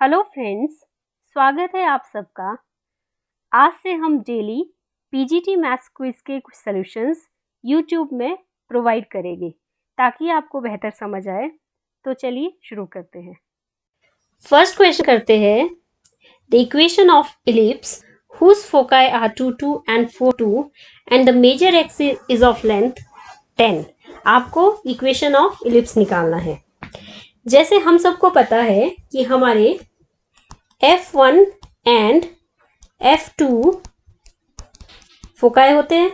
Hello friends, स्वागत है आप सबका। आज से हम डेली पीजीटी मैथ्स क्विज के कुछ सॉल्यूशंस यूट्यूब में प्रोवाइड करेंगे ताकि आपको बेहतर समझ आए। तो चलिए शुरू करते हैं। फर्स्ट क्वेश्चन करते हैं। The equation of ellipse whose foci are 2, 2 and 4, 2 and the major axis is of length 10। आपको इक्वेशन ऑफ इलिप्स निकालना है। जैसे हम सबको पता है कि हमारे F1 एंड F2 फोकाई होते हैं।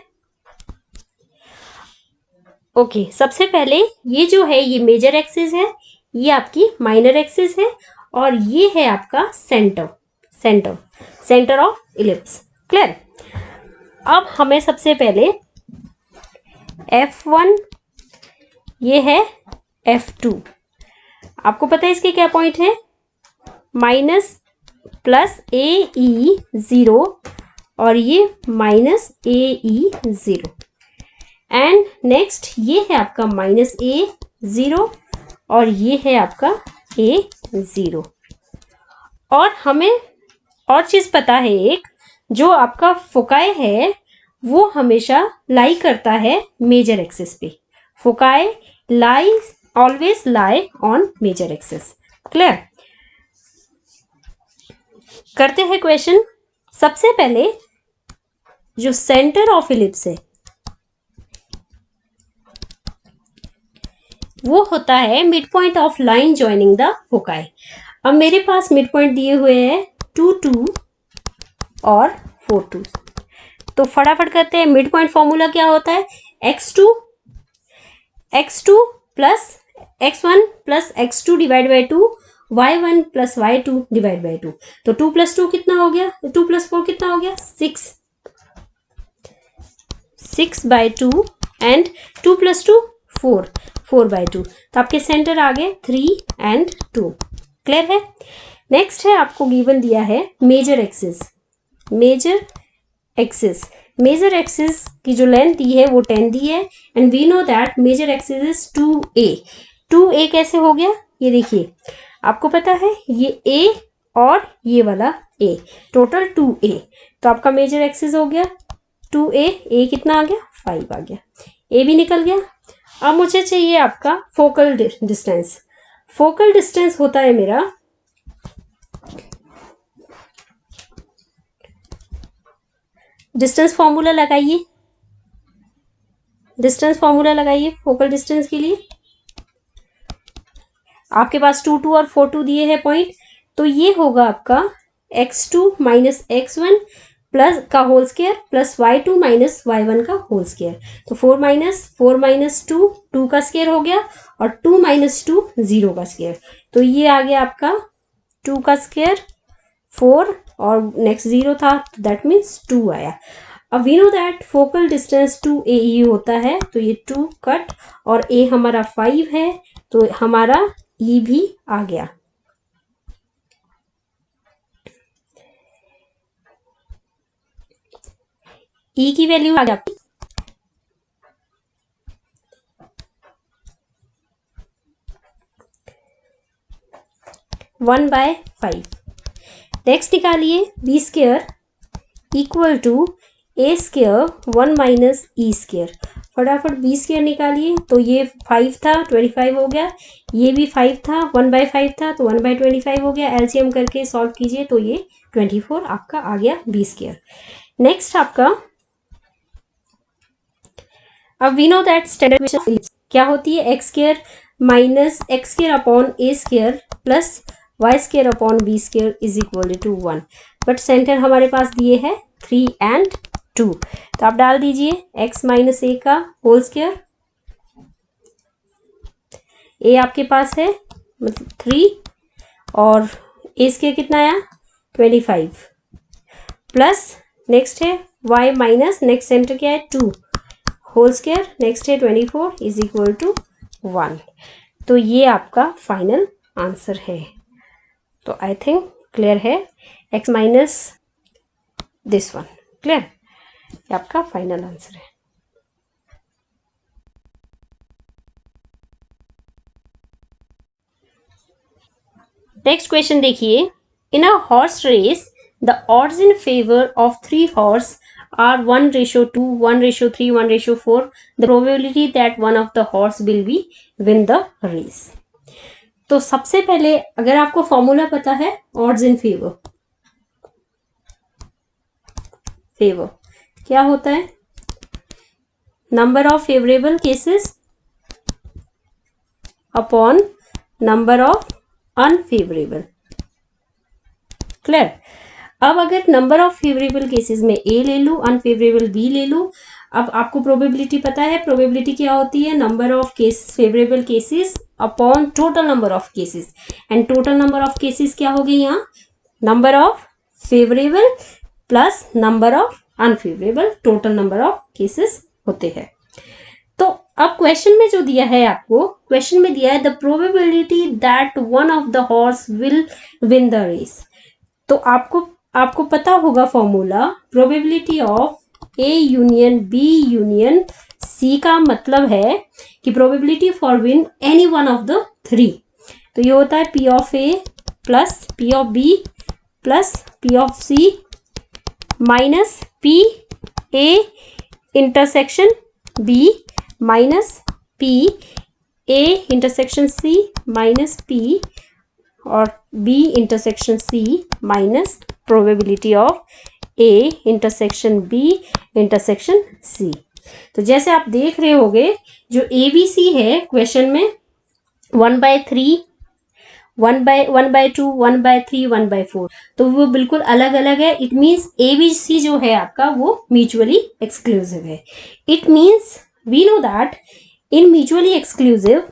ओके, सबसे पहले ये जो है ये मेजर एक्सिस है, ये आपकी माइनर एक्सिस है और ये है आपका सेंटर ऑफ इलिप्स। क्लियर। अब हमें सबसे पहले F1 ये है F2, आपको पता है इसके क्या पॉइंट है, माइनस प्लस AE0 और ये माइनस AE0 एंड नेक्स्ट ये है आपका माइनस A0 और ये है आपका A0। और हमें और चीज पता है, एक जो आपका फोकाई है वो हमेशा लाई करता है मेजर एक्सिस पे। Foci always lie on major axis. Clear. करते हैं क्वेश्चन। सबसे पहले जो सेंटर ऑफ इलिप्स है वो होता है mid point of line joining the foci. अब मेरे पास मिड पॉइंट दिए हुए हैं 2, 2 और 4, 2। तो फटाफट करते हैं। मिड पॉइंट फॉर्मूला क्या होता है, x2 plus x1 plus x2 divide by 2, y1 plus y2 divide by 2। तो 2 प्लस 2 कितना हो गया, 2 प्लस 4 कितना हो गया, 6 बाई 2 एंड 2 प्लस 2 4 बाई 2। तो आपके सेंटर आ गए 3 एंड 2। क्लियर है। नेक्स्ट है आपको गिवन दिया है मेजर एक्सिस की जो लेंथ दी है वो 10 दी है and we know that major axis is 2a। 2a कैसे हो गया, ये देखिए आपको पता है ये a और ये वाला a, टोटल 2a। तो आपका मेजर एक्सिस हो गया 2a। a कितना आ गया, 5 आ गया, a भी निकल गया। अब मुझे चाहिए आपका फोकल डिस्टेंस। फोकल डिस्टेंस होता है मेरा डिस्टेंस फॉर्मूला लगाइए फोकल डिस्टेंस के लिए। आपके पास 2, 2 और 4, 2 दिए हैं पॉइंट, तो ये होगा आपका x2 माइनस x1 प्लस का whole square plus y2 minus y1 का होल स्क्वायर। तो 4 माइनस 2 2 का स्क्वायर हो गया और 2 माइनस 2 0 का स्क्वायर। तो ये आ गया आपका 2 का स्क्वायर 4 और नेक्स्ट 0 था, तो दैट मीन्स 2 आया। अब we know that focal distance 2AE होता है, तो ये 2 कट और A हमारा 5 है, तो हमारा E भी आ गया। E की वैल्यू आ गया 1/5। नेक्स्ट निकालिए b square equal to a square 1 minus e square. फटाफट बी स्क्वायर निकालिए। तो ये 5 था, 25 हो गया, ये भी 5 था, 1/5 था, तो 1/25 हो गया। एलसीएम करके सॉल्व कीजिए तो ये 24 आपका आ गया बी स्क्वायर। नेक्स्ट आपका, अब we know that standard equation क्या होती है, x square minus x square upon a square plus y square upon b square is equal to 1। But centre हमारे पास दिए है 3 एंड 2, तो आप डाल दीजिए x माइनस ए का होल स्क्वायर। ए आपके पास है मतलब 3 और ए स्क्वायर कितना आया 25 प्लस नेक्स्ट है y माइनस नेक्स्ट सेंटर क्या है 2 होल स्क्वायर, नेक्स्ट है 24 इज इक्वल टू 1। तो ये आपका फाइनल आंसर है। तो आई थिंक क्लियर है, x minus this one. Clear, ये आपका फाइनल आंसर है। नेक्स्ट क्वेश्चन देखिए, in a horse race the odds in favor of 3 horse are 1:2, 1:3, 1:4. The probability that one of the horse will be win the race. तो सबसे पहले अगर आपको formula पता है odds in favor, फेवर क्या होता है? Number of favourable cases upon number of unfavourable. Clear? अब अगर नंबर ऑफ फेवरेबल केसेस में ए ले लूं, अनफेवरेबल बी ले लूं, अब आपको प्रोबेबिलिटी पता है, प्रोबेबिलिटी क्या होती है? Number of case favourable cases upon total number of cases, and total number of cases क्या हो गई यहाँ? Number of favourable plus number of unfavourable, total number of cases होते हैं। तो अब क्वेश्चन में जो दिया है आपको, क्वेश्चन में दिया है the probability that one of the horse will win the race. तो आपको पता होगा formula, probability of a union B union c का मतलब है कि probability for win any one of the 3। तो ये होता है p of a plus p of b plus p of c minus p a intersection b minus p a intersection c minus p और b intersection c minus probability of a intersection b intersection c. तो जैसे आप देख रहे होगे, जो ए b सी है question में 1/3, 1/2, 1/3, 1/4, तो वो बिल्कुल अलग अलग है। It means a b c जो है आपका वो म्यूचुअली एक्सक्लूसिव है। It means we know that in mutually exclusive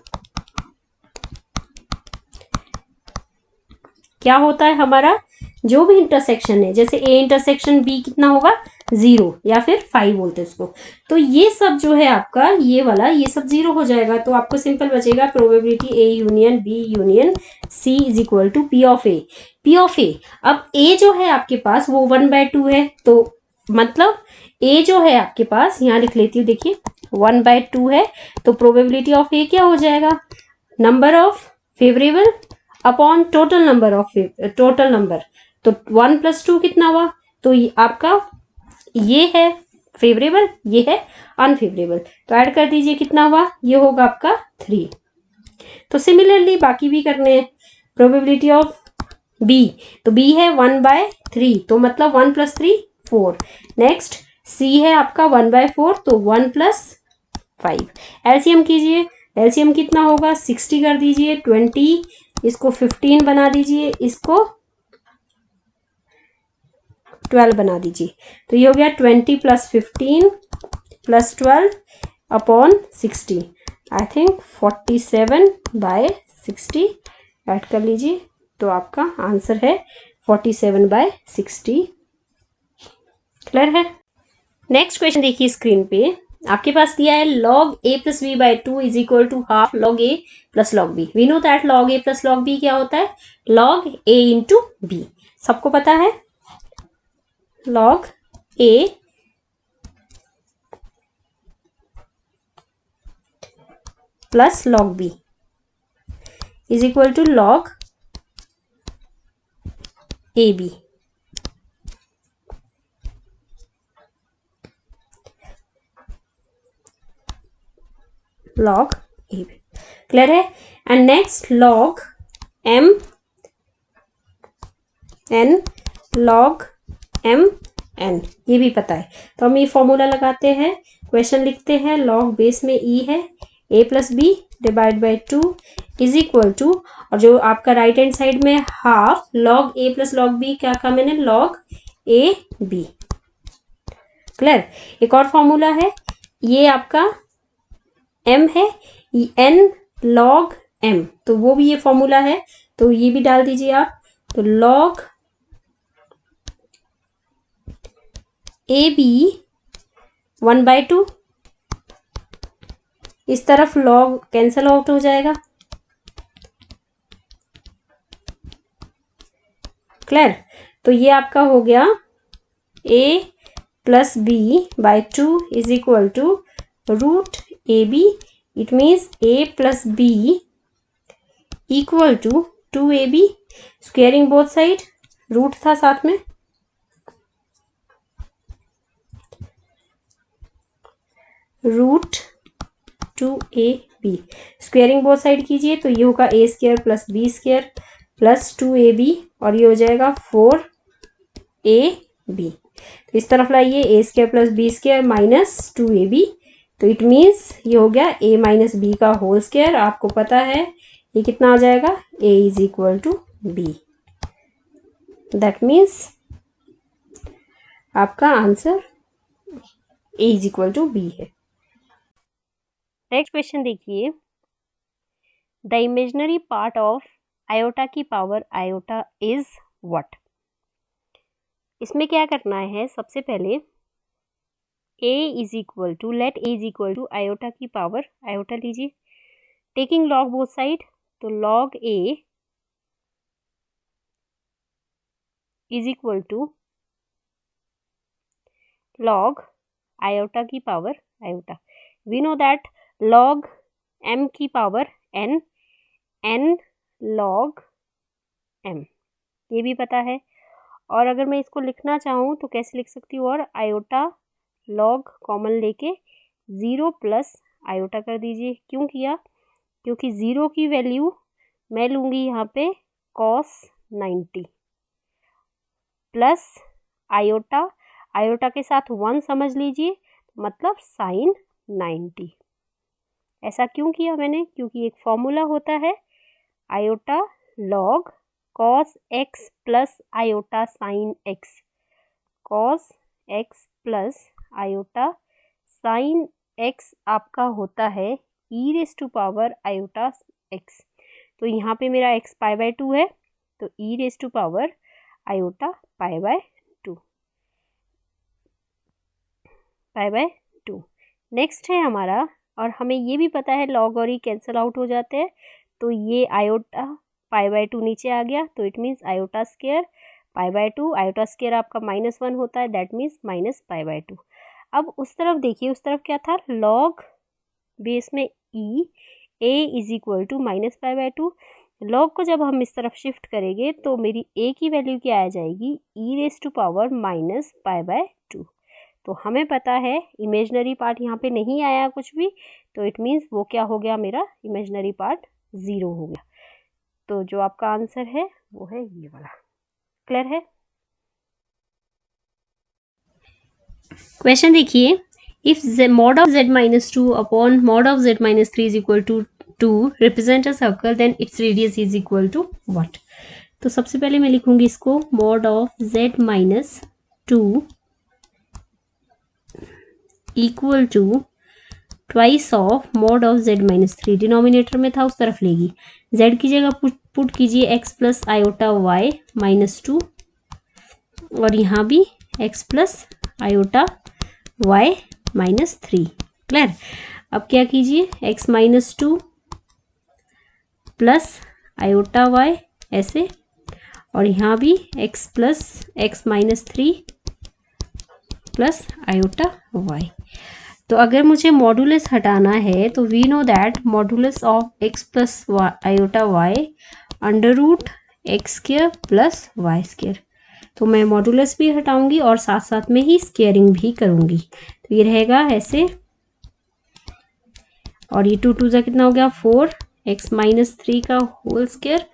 क्या होता है हमारा, जो भी इंटरसेक्शन है, जैसे ए इंटरसेक्शन बी कितना होगा 0 या फिर 5 बोलते हैं उसको, तो ये सब जो है आपका ये वाला, ये सब 0 हो जाएगा। तो आपको सिंपल बचेगा probability A union B union C is equal to P of A. P of A, अब ए जो है आपके पास वो 1/2 है, तो मतलब ए जो है आपके पास, यहाँ लिख लेती हूँ, देखिए 1/2 है, तो प्रोबेबिलिटी ऑफ ए क्या हो जाएगा? Number of favourable upon total number of total number, तो 1 + 2 कितना हुआ? तो आपका ये है फेवरेबल, ये है अनफेवरेबल, तो ऐड कर दीजिए, कितना हुआ? ये होगा आपका 3। तो सिमिलरली बाकी भी करने हैं। प्रोबेबिलिटी ऑफ बी, तो बी है 1/3, तो मतलब 1 + 3 4। नेक्स्ट सी है आपका 1/4, तो 1 + 5। एलसीएम कीजिए, एलसीएम कितना होगा? 60 कर दीजिए, 20, इसको 15 बना दीजिए, इसको 12 बना दीजिए, तो ये हो गया 20 + 15 + 12 अपॉन 60, आई थिंक 47/60 ऐड कर लीजिए, तो आपका आंसर है 47/60। क्लियर है? नेक्स्ट क्वेश्चन देखिए स्क्रीन पे, आपके पास दिया है log a + b/2 is equal to half log a + log b। We know that log a + log b क्या होता है? log a × b, सबको पता है। log a + log b is equal to log ab। log ab, clear है? And next log m n log m n, ये भी पता है, तो हम ये फॉर्मूला लगाते हैं, क्वेश्चन लिखते हैं, log बेस में e है, a + b / 2 is equal to, और जो आपका राइट हैंड साइड में half log a + log b, क्या कहा मैंने? log a b। क्लियर? एक और फॉर्मूला है, ये आपका m है, n log m, तो वो भी ये फॉर्मूला है, तो ये भी डाल दीजिए आप, तो log ab 1/2, इस तरफ log कैंसल आउट हो जाएगा। क्लियर? तो ये आपका हो गया a + b/2 is equal to √ab। It means a + b equal to 2ab squaring both side, root था साथ में, root 2ab। Squaring both side कीजिए तो ये होगा a square plus B square plus 2ab और ये हो जाएगा 4ab। तो इस तरफ लाइए a square plus B square minus 2ab, तो इट मीन्स ये हो गया a माइनस बी का होल स्क्वायर। आपको पता है ये कितना आ जाएगा, a is equal to b। That means आपका answer a is equal to b है। नेक्स्ट क्वेश्चन देखिए, the imaginary part of iota की पावर आयोटा इज व्हाट। इसमें क्या करना है, सबसे पहले a is equal to, let a is equal to iota की पावर आयोटा लीजिए, टेकिंग लॉग बोथ साइड, तो log a is equal to log iota की power iota. We know that log m की power n, n log m, ये भी पता है। और अगर मैं इसको लिखना चाहूँ तो कैसे लिख सकती हूँ, और आयोटा log कॉमन लेके 0 प्लस आयोटा कर दीजिए। क्यों किया, क्योंकि 0 की वैल्यू मैं लूँगी यहाँ पे cos 90 प्लस आयोटा, आयोटा के साथ 1 समझ लीजिए, मतलब sin 90। ऐसा क्यों किया मैंने, क्योंकि एक फॉर्मूला होता है iota log cos x plus iota sin x, cos x plus iota sin x आपका होता है e raise to power iota x। तो यहाँ पे मेरा x पाई बाय 2 है, तो e raise to power iota pi by 2। Next है हमारा, और हमें ये भी पता है log और e कैंसिल आउट हो जाते हैं, तो ये आयोटा पाई बाय 2 नीचे आ गया, तो it means iota square pi by 2, iota square आपका -1 होता है, that means minus pi by 2। अब उस तरफ देखिए, उस तरफ क्या था, log बेस में e, a is equal to minus pi by 2। log को जब हम इस तरफ शिफ्ट करेंगे तो मेरी a की वैल्यू क्या आ जाएगी, e raise to power minus pi by 2। तो हमें पता है इमेजिनरी पार्ट यहाँ पे नहीं आया कुछ भी, तो इट मीन्स वो क्या हो गया, मेरा इमेजिनरी पार्ट 0 हो गया। तो जो आपका आंसर है वो है ये वाला। क्लियर है। क्वेश्चन देखिए, if mod of z minus 2 upon mod of z minus 3 is equal to 2 represent a circle, then its radius is equal to what। तो सबसे पहले मैं लिखूंगी इसको mod of z minus 2 equal to twice of mod of z minus 3, denominator में था उस तरफ लेगी, z की जगह पुट कीजिए x plus iota y minus 2, और यहाँ भी x plus iota y minus 3। Clear. अब क्या कीजिए, x minus 2 plus iota y ऐसे, और यहाँ भी x plus x minus 3 plus iota y। तो अगर मुझे मॉडुलस हटाना है तो we know that modulus of x plus iota y under root x square plus y square. तो मैं मॉडुलस भी हटाऊंगी और साथ साथ में ही स्क्वेयरिंग भी करूंगी, तो ये रहेगा ऐसे, और ये 2 2 कितना हो गया 4 x माइनस 3 का whole square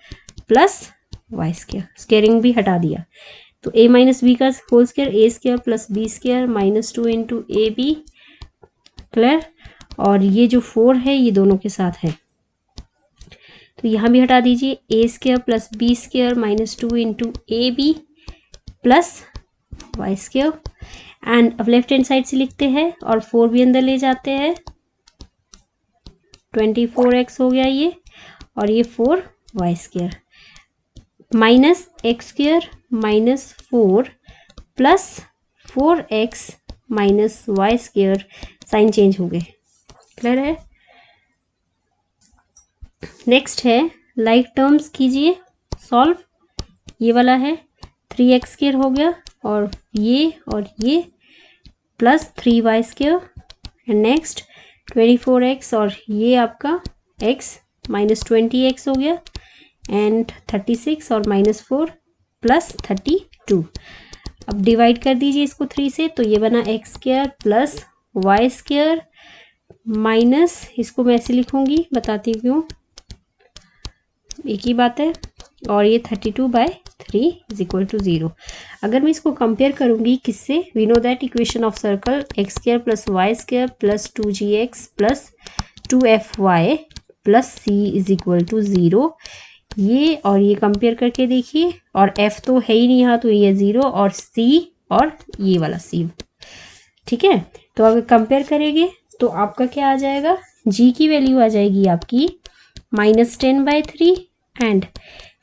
plus y square, squaring भी हटा दिया। तो a माइनस बी का whole square a square plus B square minus 2 into a b. Clear. और ये जो 4 है ये दोनों के साथ है, तो यहाँ भी हटा दीजिए, a square plus B square minus 2 into a b plus y square. And अब लेफ्ट हैंड साइड से लिखते हैं और 4 भी अंदर ले जाते हैं, 24x हो गया ये, और ये 4 y square minus x square minus 4 plus 4x minus y square, sign change हो गए। क्लियर है। नेक्स्ट है लाइक टर्म्स कीजिए सॉल्व, ये वाला है 3x स्क्वायर हो गया, और ये plus 3y square, and next 24x, और ये आपका x माइनस 20x हो गया, एंड 36 और -4 प्लस 32। अब डिवाइड कर दीजिए इसको 3 से, तो ये बना x square plus y square minus, इसको मैं ऐसे लिखूंगी, बताती हूँ क्यों, एक ही बात है, और ये 32/3 इज इक्वल टू 0। अगर मैं इसको कंपेयर करूंगी किससे, we know that equation of circle x square plus y square plus 2gx plus 2fy plus c is equal to 0। ये और ये कंपेयर करके देखिए, और f तो है ही नहीं यहाँ, तो ये 0 और c और ये वाला c, ठीक है। तो अगर कंपेयर करेंगे तो आपका क्या आ जाएगा, g की वैल्यू आ जाएगी आपकी -10/3 and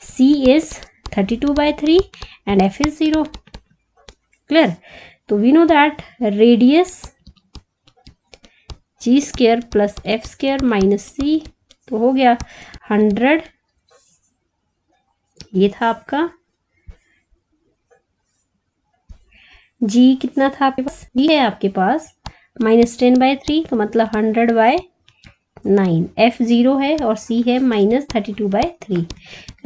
c is 32/3 and f is 0। Clear. तो we know that radius g square plus f square minus c, तो हो गया 100। ये था आपका g, कितना था आपके पास, g है आपके पास -10/3, तो मतलब 100/9, f 0 है और c है -32/3।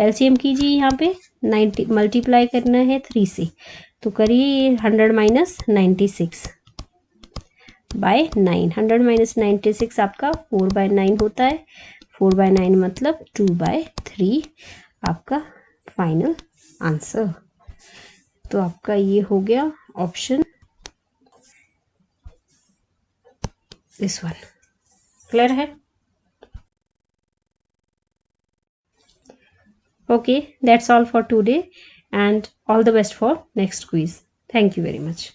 एलसीएम कीजिए, यहाँ पे 90 मल्टीप्लाई करना है 3 से, तो करिए 100 - 96/9, 100 - 96 आपका 4/9 होता है, 4/9 मतलब 2/3 आपका फाइनल आंसर। तो आपका ये हो गया ऑप्शन दिस वन। क्लियर है? Okay, that's all for today and all the best for next quiz. Thank you very much.